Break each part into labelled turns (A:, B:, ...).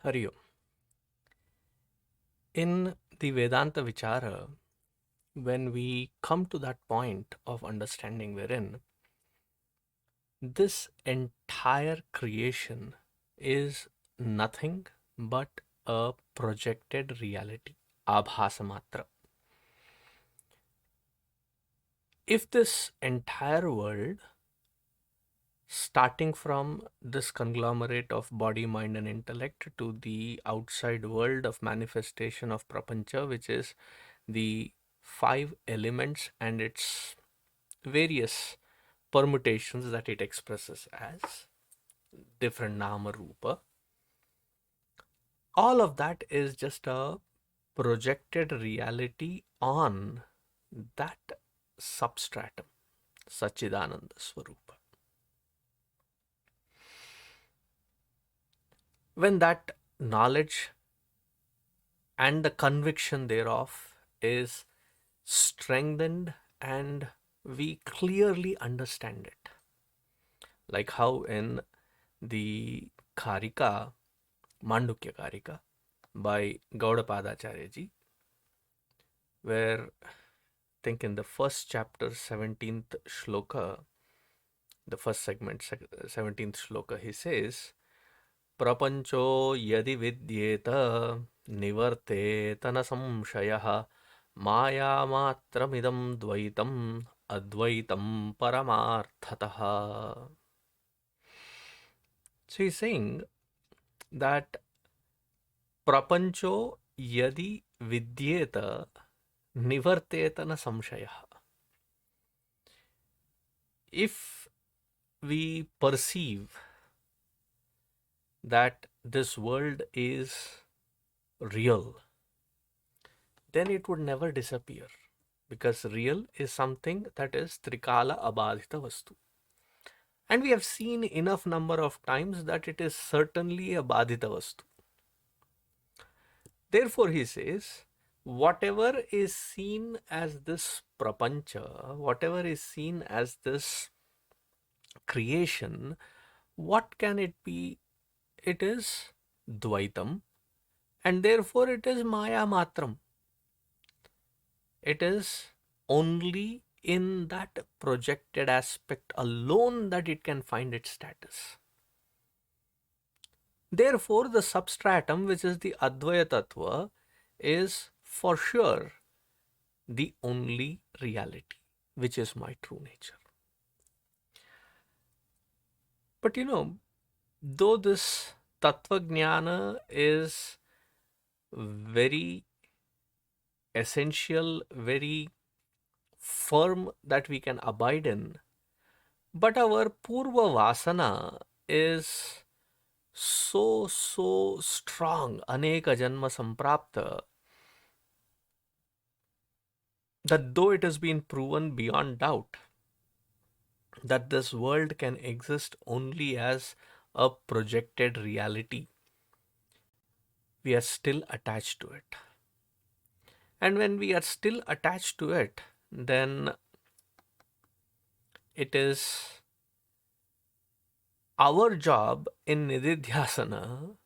A: Hari Om. In the Vedanta Vichara, when we come to that point of understanding wherein this entire creation is nothing but a projected reality, abhasamatra. If this entire world, starting from this conglomerate of body, mind, and intellect to the outside world of manifestation of prapancha, which is the five elements and its various permutations that it expresses as different nama rupa, all of that is just a projected reality on that substratum, Sachidananda Swarupa. When that knowledge and the conviction thereof is strengthened and we clearly understand it, like how in the Karika, Mandukya Karika, by Gaudapadacharya ji, where I think in the first chapter, 17th shloka, the first segment, 17th shloka, he says, Prapancho yadi vidyeta nivarteta na samshayah maya matramidam dvaitam advaitam paramarthataha. So he's saying that prapancho yadi vidyeta nivarteta na samshayah. If we perceive that this world is real, then it would never disappear, because real is something that is trikala abadhita vastu. And we have seen enough number of times that it is certainly a badhita vastu. Therefore, he says, whatever is seen as this prapancha, whatever is seen as this creation, what can it be? It is dvaitam, and therefore it is maya matram. It is only in that projected aspect alone that it can find its status. Therefore, the substratum, which is the Advaya Tattva, is for sure the only reality, which is my true nature. But though this Tattva Jnana is very essential, very firm that we can abide in, but our Purva Vasana is so strong, Aneka Janma Samprapta, that though it has been proven beyond doubt that this world can exist only as a projected reality, we are still attached to it. And when we are still attached to it, then it is our job in Nididhyasana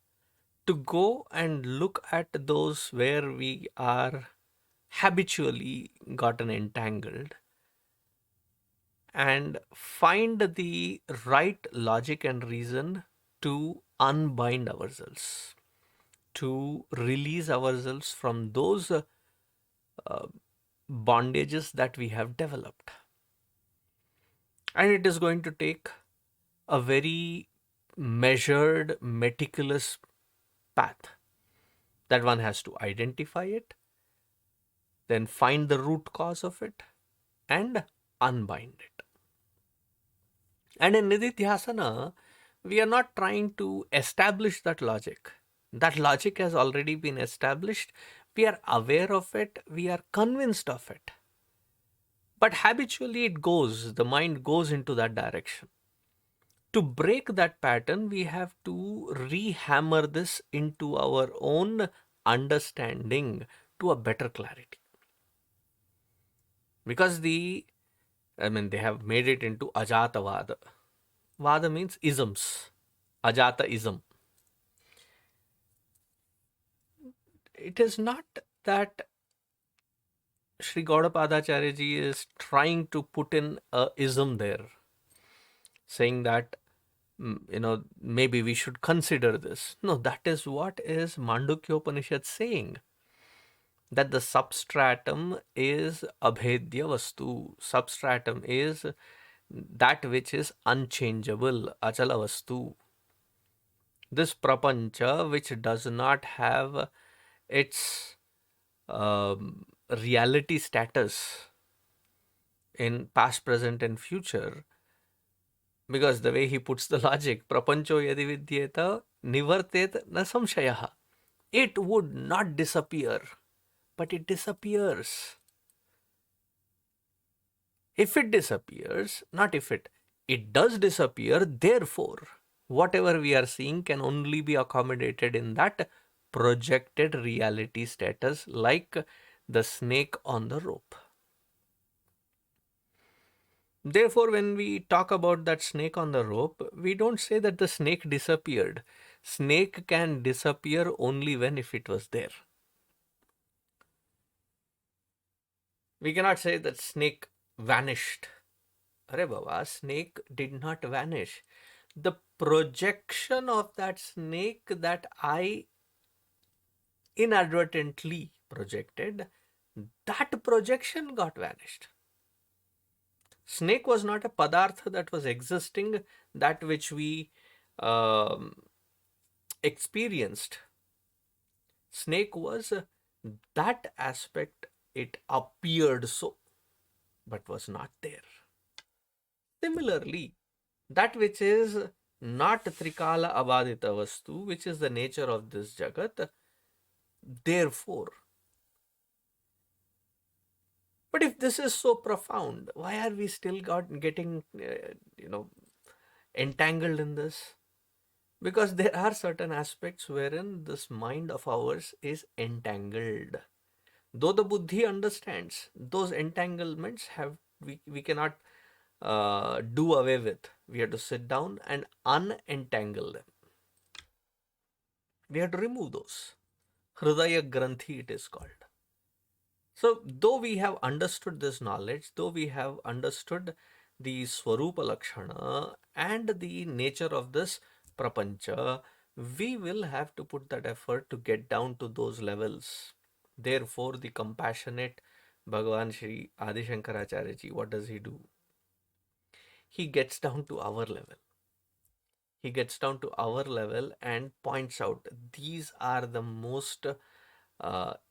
A: to go and look at those where we are habitually gotten entangled and find the right logic and reason to unbind ourselves, to release ourselves from those bondages that we have developed. And it is going to take a very measured, meticulous path, that one has to identify it, then find the root cause of it, and unbind it. And in Nididhyasana, we are not trying to establish that logic. That logic has already been established. We are aware of it. We are convinced of it. But habitually the mind goes into that direction. To break that pattern, we have to re-hammer this into our own understanding to a better clarity. Because they have made it into Ajata Vada. Vada means isms. Ajata ism. it is not that Sri Gaudapadacharya ji is trying to put in a ism there, saying that maybe we should consider this. No, that is what is Mandukya Upanishad saying, that the substratum is abhedya vastu. Substratum is that which is unchangeable, achala vastu. This prapancha, which does not have its reality status in past, present, and future, because the way he puts the logic, prapancho yadi vidyeta nivartet na samshayaha. It would not disappear, but it disappears. If it disappears, not if it does disappear, therefore, whatever we are seeing can only be accommodated in that projected reality status, like the snake on the rope. Therefore, when we talk about that snake on the rope, we don't say that the snake disappeared. Snake can disappear only when if it was there. We cannot say that snake vanished. Arre Baba, snake did not vanish. The projection of that snake that I inadvertently projected, that projection got vanished. Snake was not a padartha that was existing, that which we experienced. Snake was that aspect, it appeared so, but was not there. Similarly, that which is not trikala abadita vastu, which is the nature of this jagat, therefore. But if this is so profound, why are we still getting entangled in this? Because there are certain aspects wherein this mind of ours is entangled. Though the buddhi understands, those entanglements we cannot do away with. We have to sit down and unentangle them. We have to remove those. Hridaya Granthi it is called. So, though we have understood this knowledge, though we have understood the Swarupa Lakshana and the nature of this Prapancha, we will have to put that effort to get down to those levels. Therefore, the compassionate Bhagavan Shri Adi Shankaracharya ji, what does he do? He gets down to our level. He gets down to our level and points out these are the most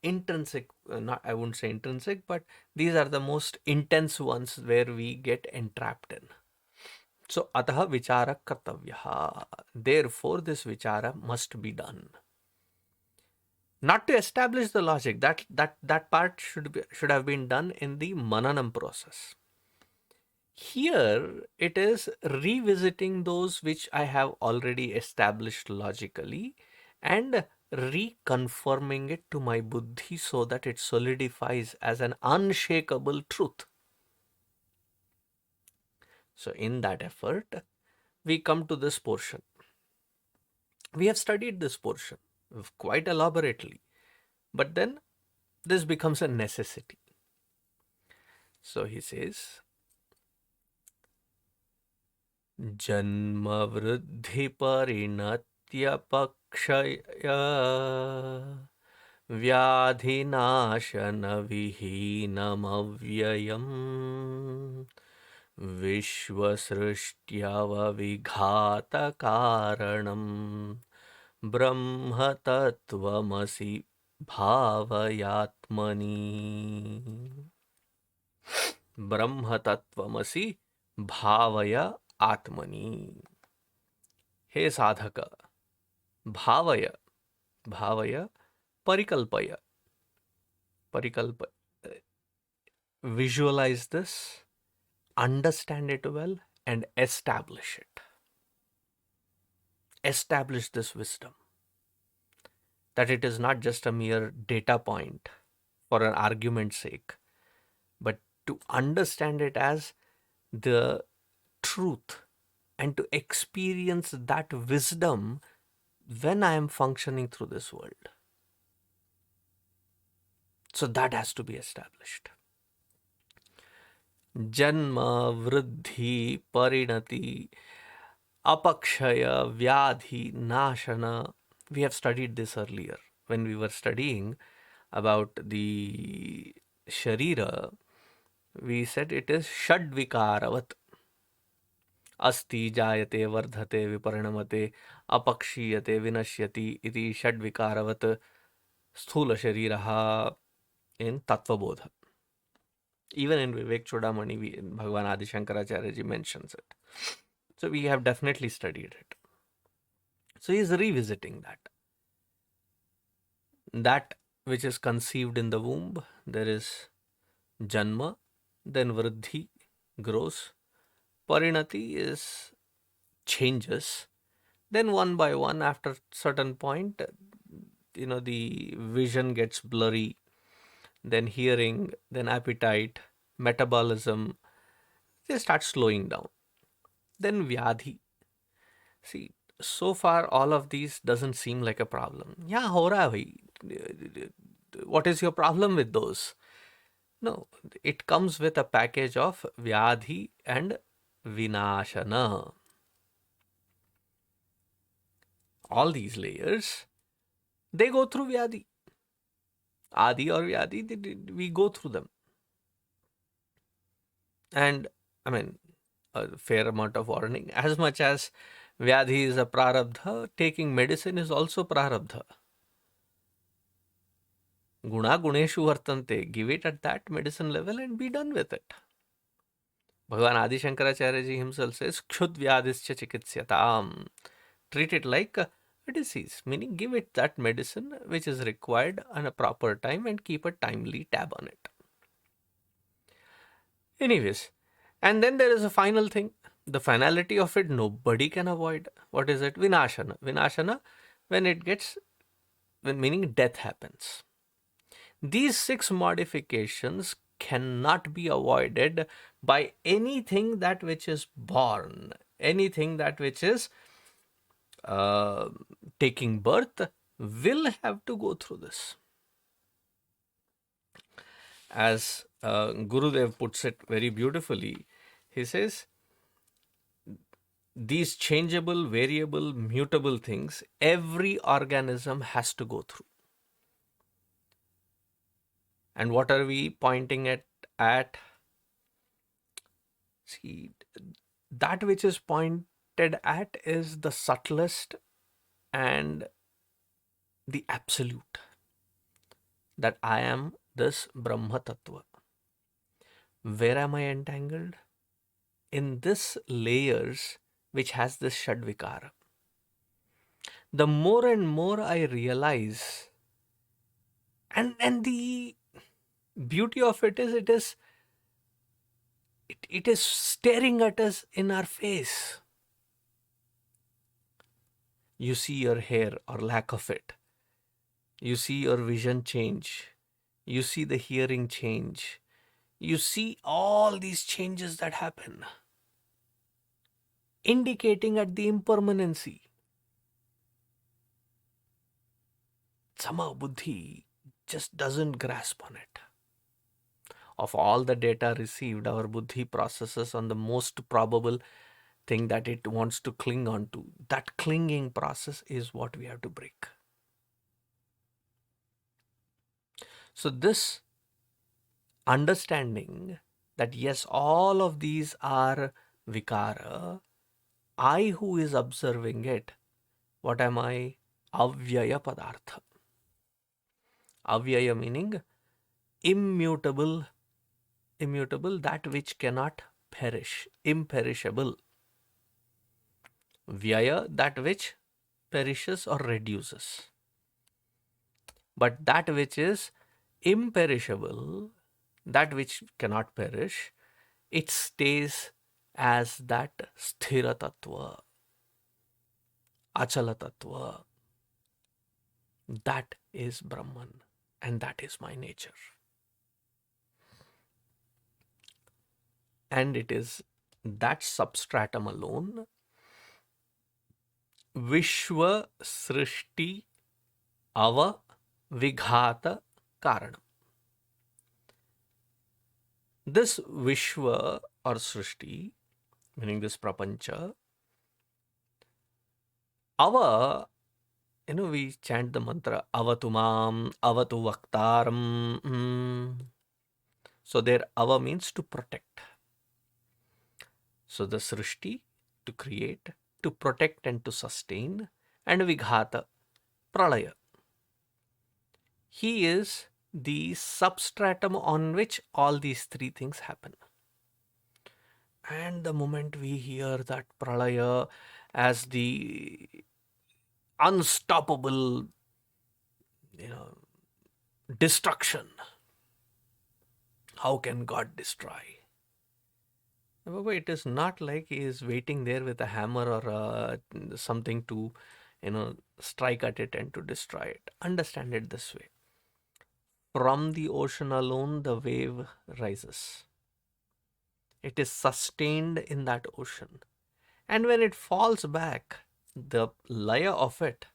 A: intrinsic, not I wouldn't say intrinsic, but these are the most intense ones where we get entrapped in. So, ataha vichara kartavyaha. Therefore, this vichara must be done. Not to establish the logic, that part should have been done in the mananam process. Here, it is revisiting those which I have already established logically and reconfirming it to my buddhi so that it solidifies as an unshakable truth. So, in that effort, we come to this portion. We have studied this portion quite elaborately, but then this becomes a necessity. So, he says, janmavṛddhipariṇatyapakṣaya vyādhināśanavihīnamavyayam viśvasṛṣṭyavavighātakāraṇaṃ brahma tattvamasi bhāvayātmani. Brahma tattvamasi bhāvayātmani. He sadhaka, bhavaya, bhavaya, parikalpaya, visualize this, understand it well, and establish it. Establish this wisdom, that it is not just a mere data point for an argument's sake, but to understand it as the truth and to experience that wisdom when I am functioning through this world. So that has to be established. Janma, vriddhi, parinati, apakṣaya, vyādhi, nāṣana. We have studied this earlier when we were studying about the sharira. We said it is षड्विकारावत्. Asti, jayate, vardhate, viparinamate, apakshiyate, vinashyati iti षड्विकारावत् sthula shariraha in tattvabodha. Even in Vivek Chudamani, Bhagavan Adi Shankaracharya ji mentions it. So we have definitely studied it. So he is revisiting that. That which is conceived in the womb, there is janma, then vriddhi, grows. Parinati is changes. Then one by one, after certain point, the vision gets blurry. Then hearing, then appetite, metabolism, they start slowing down. Then vyādhi. See, so far all of these doesn't seem like a problem. Yeah, ho raha hai bhai. What is your problem with those? No, it comes with a package of vyādhi and vināṣana. All these layers, they go through vyādhi. Adi or vyādhi, we go through them. And I mean, a fair amount of warning. As much as vyādhi is a prarabdha, taking medicine is also prarabdha. Guna guneshu vartante. Give it at that medicine level and be done with it. Bhagavan Adi Shankaracharya ji himself says, Kshud vyādhischa chikitsyatam. Treat it like a disease, meaning give it that medicine which is required on a proper time and keep a timely tab on it. Anyways, and then there is a final thing. The finality of it, nobody can avoid. What is it? Vināṣana. Vināṣana, meaning death happens. These 6 modifications cannot be avoided by anything that which is born, anything that which is taking birth will have to go through this. As Gurudev puts it very beautifully, he says, these changeable, variable, mutable things, every organism has to go through. And what are we pointing at? See, that which is pointed at is the subtlest and the absolute. That I am this Brahma Tattva. Where am I entangled? In this layers which has this Shadvikara. The more and more I realize, and the beauty of it is it is staring at us in our face. You see your hair or lack of it. You see your vision change. You see the hearing change. You see all these changes that happen, indicating at the impermanency. Somehow buddhi just doesn't grasp on it. Of all the data received, our buddhi processes on the most probable thing that it wants to cling on to. That clinging process is what we have to break. So this understanding that yes, all of these are vikara, I who is observing it, what am I? Avyaya padartha. Avyaya meaning immutable, that which cannot perish, imperishable. Vyaya, that which perishes or reduces. But that which is imperishable, that which cannot perish, it stays as that sthira tattva, achala tattva. That is Brahman, and that is my nature. And it is that substratum alone, viśvasṛṣṭyavavighātakāraṇaṃ. This Vishwa or Srishti, meaning this Prapancha, Ava, we chant the mantra Avatumam, Avatu Vaktaram. So there Ava means to protect. So the Srishti, to create, to protect and to sustain, and Vighata, Pralaya. He is the substratum on which all these three things happen. And the moment we hear that Pralaya as the unstoppable, you know, destruction, how can God destroy? However, it is not like he is waiting there with a hammer or something to, strike at it and to destroy it. Understand it this way. From the ocean alone, the wave rises. It is sustained in that ocean. And when it falls back, the layer of it,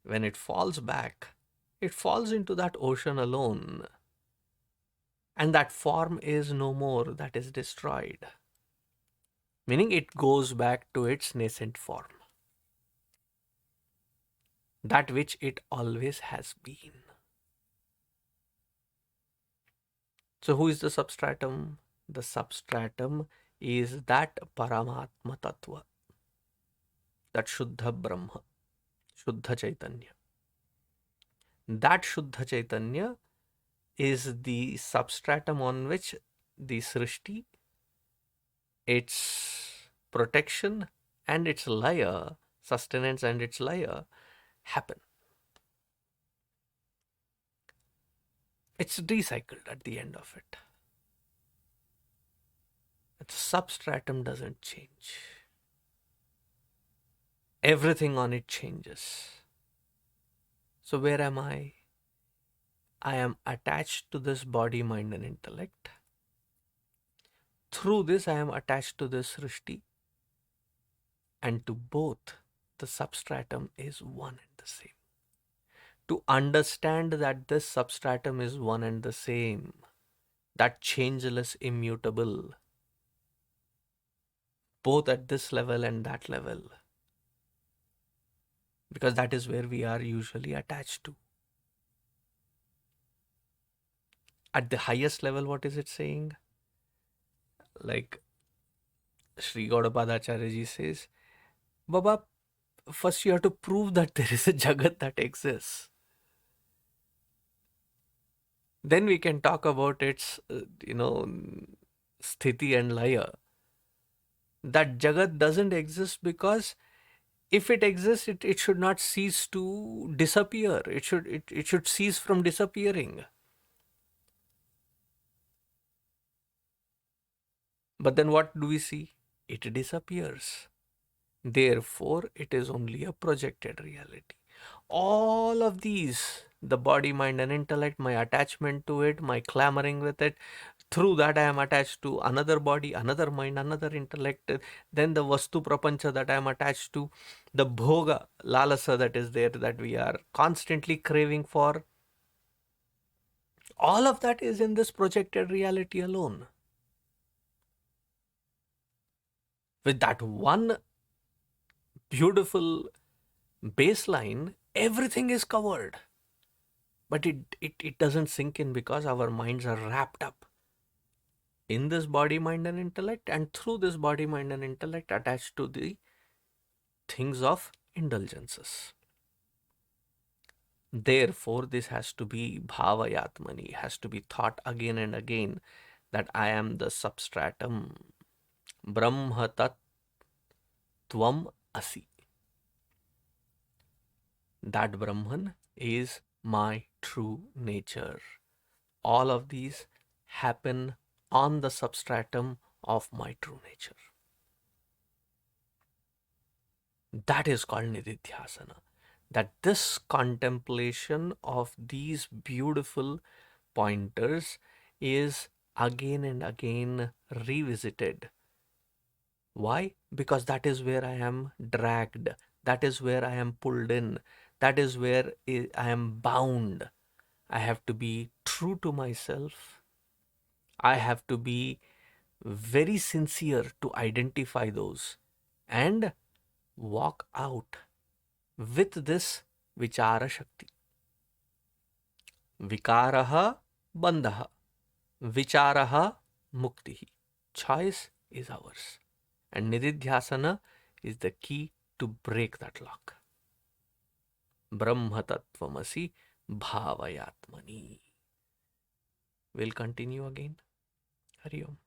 A: when it falls back, it falls into that ocean alone. And that form is no more, that is destroyed. Meaning it goes back to its nascent form, that which it always has been. So, who is the substratum? The substratum is that Paramatma Tattva, that Shuddha Brahma, Shuddha Chaitanya. That Shuddha Chaitanya is the substratum on which the Srishti, its protection and its laya, sustenance and its laya happen. It's recycled at the end of it. The substratum doesn't change. Everything on it changes. So where am I? I am attached to this body, mind and intellect. Through this I am attached to this Srishti. And to both, the substratum is one and the same. To understand that this substratum is one and the same, that changeless, immutable, both at this level and that level, because that is where we are usually attached to. At the highest level, what is it saying? Like Sri Gaudapadacharya ji says, Baba, first you have to prove that there is a Jagat that exists. Then we can talk about its, sthiti and laya. That Jagat doesn't exist because if it exists, it should not cease to disappear. It should cease from disappearing. But then what do we see? It disappears. Therefore, it is only a projected reality. All of these, the body, mind, and intellect, my attachment to it, my clamoring with it, through that I am attached to another body, another mind, another intellect, then the Vastu Prapancha that I am attached to, the Bhoga, Lalasa that is there, that we are constantly craving for. All of that is in this projected reality alone. With that one beautiful baseline, everything is covered. But it doesn't sink in because our minds are wrapped up in this body, mind, and intellect, and through this body, mind, and intellect attached to the things of indulgences. Therefore, this has to be bhāvayātmani, has to be thought again and again that I am the substratum. Brahma tattvamasi. That Brahman is my true nature. All of these happen on the substratum of my true nature. That is called nididhyasana. That this contemplation of these beautiful pointers is again and again revisited. Why? Because that is where I am dragged. That is where I am pulled in. That is where I am bound. I have to be true to myself. I have to be very sincere to identify those and walk out with this vichara shakti. Vikaraha bandhaha, vicharaha muktihi. Choice is ours. And nididhyasana is the key to break that lock. Brahma tattvamasi bhāvayātmani. We'll continue again. Hari Om.